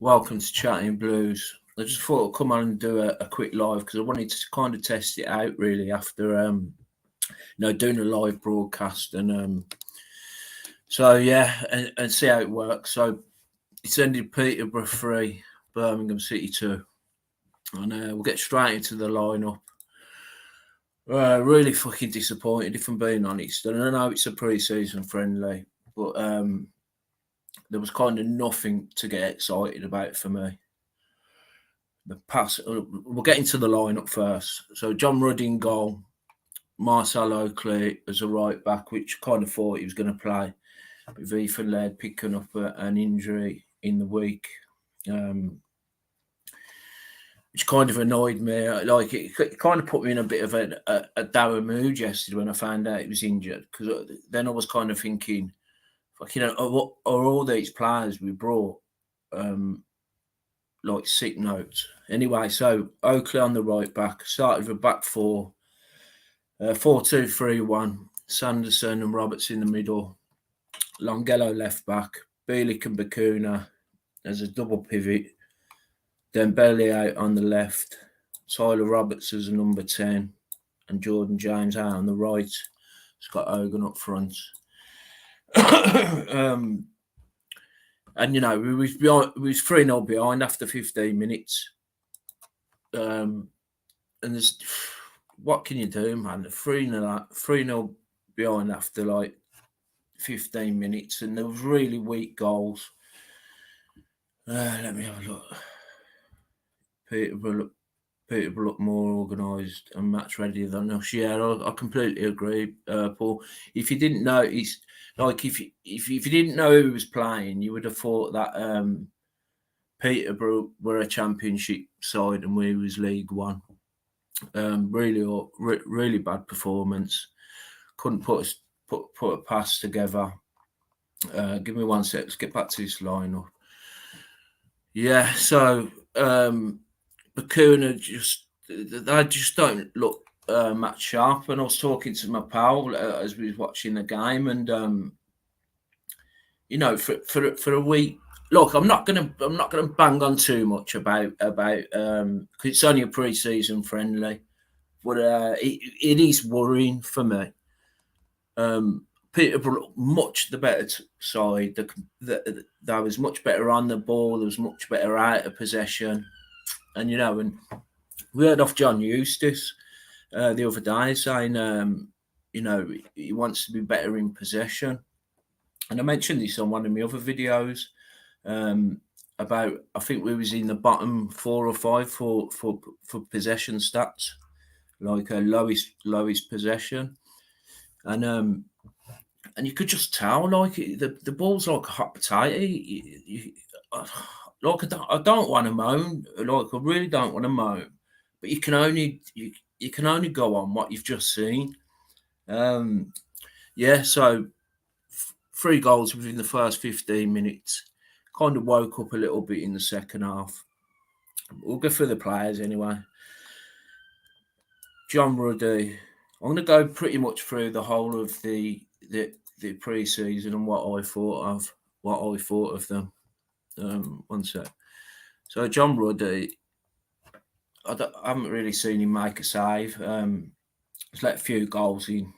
Welcome to Chatting Blues. I just thought I'd come on and do a quick live because I wanted to kind of test it out really after doing a live broadcast and and see how it works. So it's ended Peterbrough 3, Birmingham City 2, and we'll get straight into the lineup. Really fucking disappointed if I'm being honest. And I know it's a pre-season friendly, but there was kind of nothing to get excited about for me. We'll get into the lineup first. So John Ruddy in goal, Marcel Oakley as a right back, which kind of thought he was going to play. With Ethan Laird picking up an injury in the week, which kind of annoyed me. Like it kind of put me in a bit of a dour mood yesterday when I found out he was injured. Because then I was kind of thinking, are all these players we brought like sick notes? Anyway, so Oakley on the right back, started with a back four, 4-2-3-1, Sanderson and Roberts in the middle, Longello left back, Bielik and Bakuna as a double pivot, then Belly out on the left, Tyler Roberts as a number 10, and Jordan James out on the right, Scott Hogan up front. And we was 3-0 behind after 15 minutes. And there's what can you do, man? 3-0 behind after like 15 minutes, and there was really weak goals. Let me have a look. Peterborough look more organised and match ready than us. Yeah, I completely agree, Paul. If you didn't notice, like if you didn't know who was playing, you would have thought that Peterborough were a Championship side and we was League One. Really bad performance. Couldn't put a pass together. Give me 1 sec. Let's get back to this lineup. Yeah, so Bakuna they just don't look match sharp. And I was talking to my pal as we was watching the game, and for a week. Look, I'm not gonna bang on too much about because it's only a pre-season friendly, but it is worrying for me. Peterborough much the better side. That was much better on the ball. There was much better out of possession, and and we heard off John Eustace the other day saying he wants to be better in possession, and I mentioned this on one of my other videos. About I think we was in the bottom 4 or 5 for possession stats, like lowest possession, and you could just tell like the ball's like a hot potato. I don't want to moan, like I really don't want to moan, but you can only go on what you've just seen. So 3 goals within the first 15 minutes. Kind of woke up a little bit in the second half. We'll go through the players anyway. John Ruddy. I'm going to go pretty much through the whole of the pre-season and what I thought of them. 1 sec. So John Ruddy, I haven't really seen him make a save. He's let a few goals in,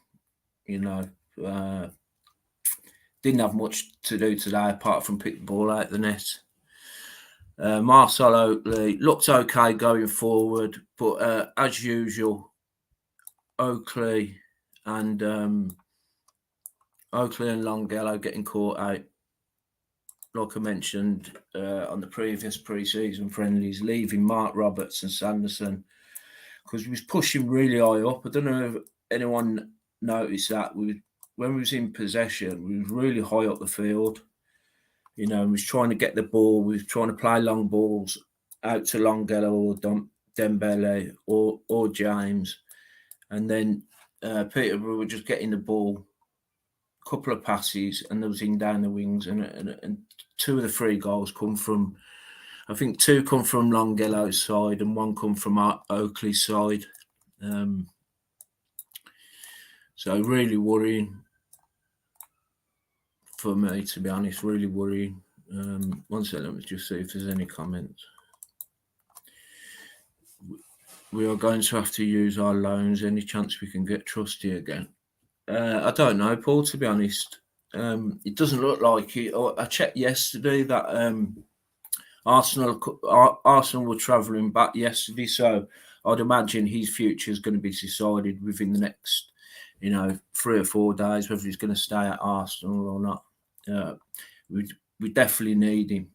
didn't have much to do today apart from pick the ball out the net. Marcel Oakley looked okay going forward, but as usual, Oakley and Longello getting caught out. Like I mentioned on the previous pre-season friendlies, leaving Mark Roberts and Sanderson because he was pushing really high up. I don't know if anyone noticed that. When we was in possession, we was really high up the field. We was trying to get the ball. We was trying to play long balls out to Longello or Dembele or James. And then Peterborough were just getting the ball, a couple of passes, and there was in down the wings. And 2 of the 3 goals come from, I think 2 come from Longello's side and 1 come from Oakley's side. So really worrying for me, to be honest, really worrying. One second, let me just see if there's any comments. We are going to have to use our loans. Any chance we can get Trusty again? I don't know, Paul, to be honest. It doesn't look like it. I checked yesterday that Arsenal were travelling back yesterday, so I'd imagine his future is going to be decided within the next, 3 or 4 days, whether he's going to stay at Arsenal or not. We definitely need him.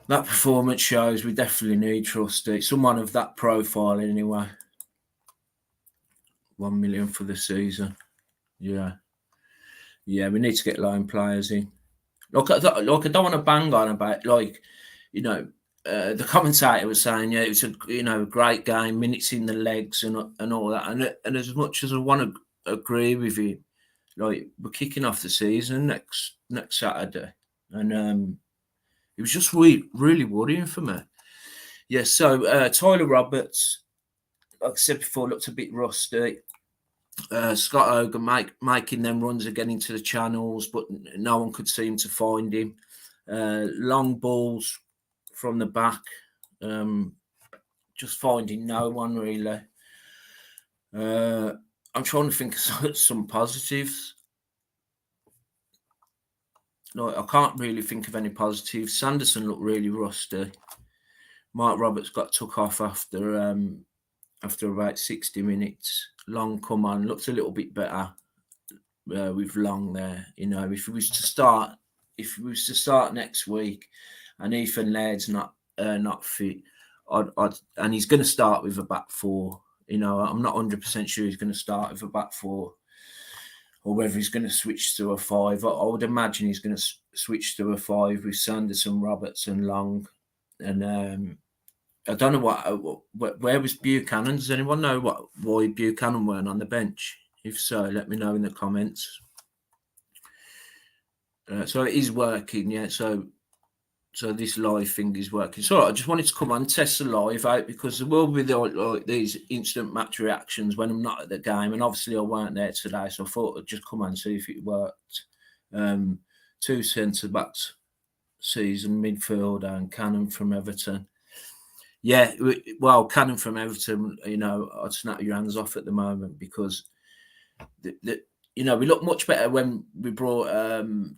That performance shows we definitely need Trusty. Someone of that profile, anyway. 1 million for the season. Yeah, we need to get loan players in. Look, I don't want to bang on about the commentator was saying, it was a great game, minutes in the legs and all that, and as much as I want to agree with you, we're kicking off the season next Saturday, and it was just really worrying for me. Yeah, so Tyler Roberts, like I said before, looked a bit rusty. Scott Hogan making them runs again into the channels, but no one could seem to find him. Long balls from the back, just finding no one really. I'm trying to think of some positives. No, I can't really think of any positives. Sanderson looked really rusty. Mark Roberts got took off after about 60 minutes. Long come on, looked a little bit better with Long there. If he was to start next week, and Ethan Laird's not fit, and he's going to start with a back four. I'm not 100% sure he's going to start with a back four, or whether he's going to switch to a 5. I would imagine he's going to switch to a 5 with Sanderson, Roberts, and Long. And I don't know where was Buchanan. Does anyone know why Buchanan weren't on the bench? If so, let me know in the comments. So it is working, yeah. So this live thing is working. So I just wanted to come on and test the live out, because there will be these instant match reactions when I'm not at the game, and obviously I weren't there today, so I thought I'd just come on and see if it worked. 2 centre backs, season midfielder, and Cannon from Everton. Yeah, well, Cannon from Everton, I'd snap your hands off at the moment, because we look much better when we brought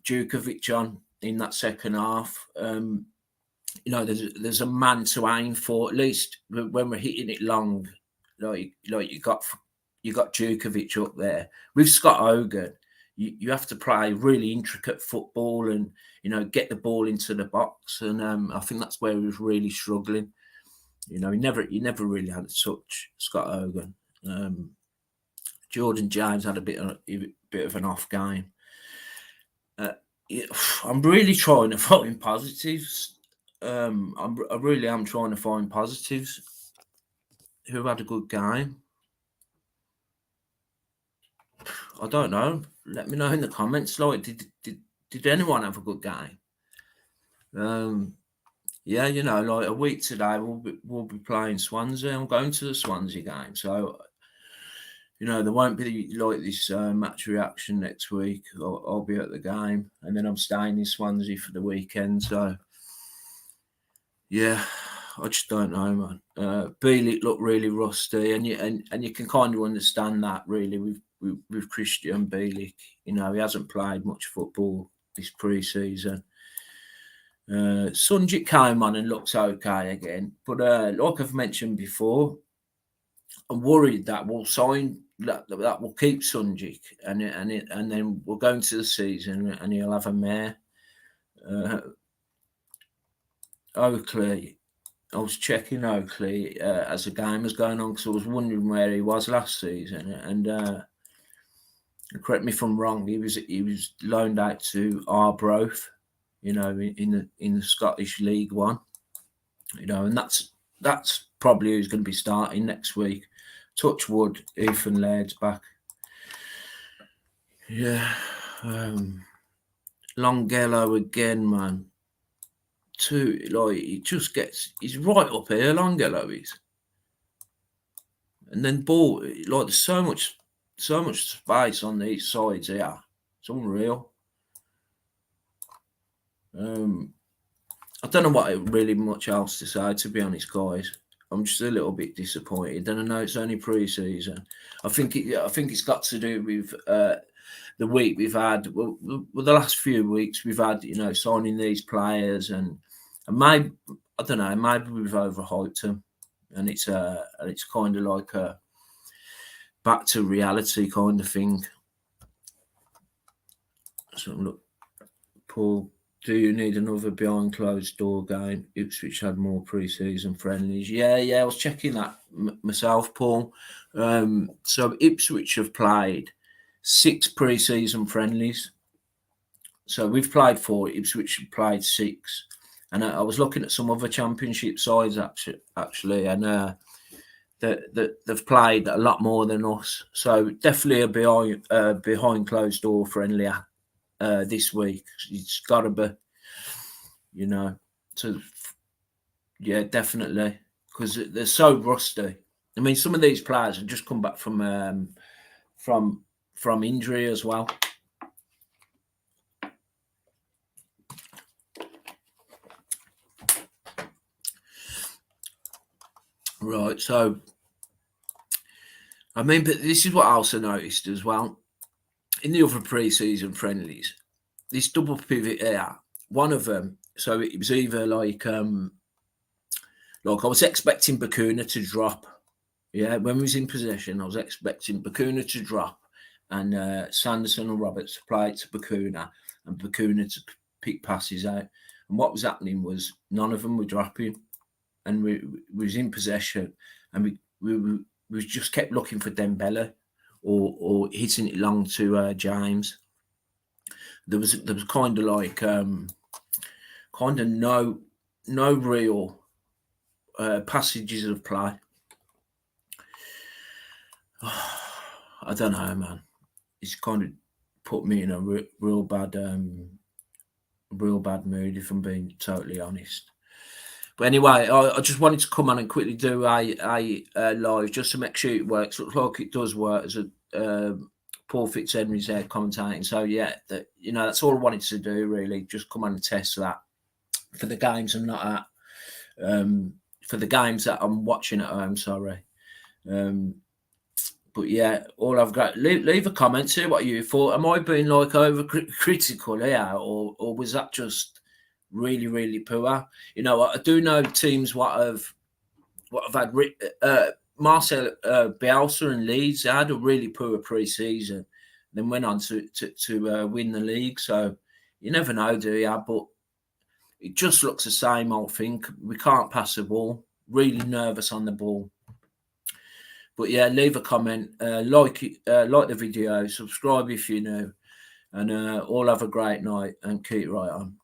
Djukovic on in that second half. There's a man to aim for, at least when we're hitting it long. Like you got Djukovic up there with Scott Hogan. You have to play really intricate football and get the ball into the box, and I think that's where he was really struggling. He never really had to touch Scott Hogan. Jordan James had a bit of an off game. I'm really trying to find positives. I really am trying to find positives. Who had a good game? I don't know. Let me know in the comments. Did anyone have a good game? Yeah, like a week today, we'll be playing Swansea. I'm going to the Swansea game, so there won't be like this match reaction next week. I'll be at the game, and then I'm staying in Swansea for the weekend. So yeah, I just don't know, man. Bielik looked really rusty, and you can kind of understand that really with Christian Bielik. He hasn't played much football this pre-season. Sunjic came on and looks okay again, but like I've mentioned before, I'm worried that we'll sign that will keep Sunjic, and then we'll go into the season and he'll have a mare. Oakley, I was checking Oakley as the game was going on, because I was wondering where he was last season, and correct me if I'm wrong, he was loaned out to Arbroath, in the Scottish League One, and that's probably who's going to be starting next week. Touch wood, Ethan Laird's back. Yeah, Longello again, man. He just he's right up here, Longello is, and then ball, there's so much space on these sides here. It's unreal. I don't know what really much else to say, to be honest, guys. I'm just a little bit disappointed, and I know it's only pre-season. I think it's got to do with the week we've had. Well, the last few weeks we've had, signing these players, and maybe I don't know, maybe we've overhyped them, and it's kind of like a back to reality kind of thing. So look, Paul. Do you need another behind closed door game? Ipswich had more pre-season friendlies. Yeah, I was checking that myself, Paul. So Ipswich have played 6 pre-season friendlies. So we've played 4. Ipswich have played 6. And I was looking at some other championship sides actually, and they've played a lot more than us. So definitely a behind closed door friendly this week. It's got to be, so yeah, definitely, because they're so rusty. I mean, some of these players have just come back from injury as well. Right, so I mean, but this is what I also noticed as well. In the other pre-season friendlies, this double pivot here, one of them, so it was either like I was expecting Bakuna to drop. Yeah, when we was in possession, I was expecting Bakuna to drop and Sanderson and Roberts to play it to Bakuna and Bakuna to pick passes out. And what was happening was none of them were dropping, and we was in possession, and we just kept looking for Dembele or hitting it long to James. There was kind of like no real passages of play. I don't know, man. It's kind of put me in a real bad mood, if I'm being totally honest. But anyway, I just wanted to come on and quickly do a live just to make sure it works. Looks like it does work. As a Paul Fitzhenry's there commentating. So yeah, that's all I wanted to do really. Just come on and test that for the games I'm not at. For the games that I'm watching at home. Sorry. But yeah, all I've got. Leave a comment. See what you thought. Am I being like over critical here, or was that just really, really poor? I do know teams what have had. Marcel Bielsa and Leeds had a really poor pre-season, then went on to win the league. So you never know, do you? But it just looks the same old thing. We can't pass the ball. Really nervous on the ball. But yeah, leave a comment, like the video, subscribe if you're new, and all have a great night and keep right on.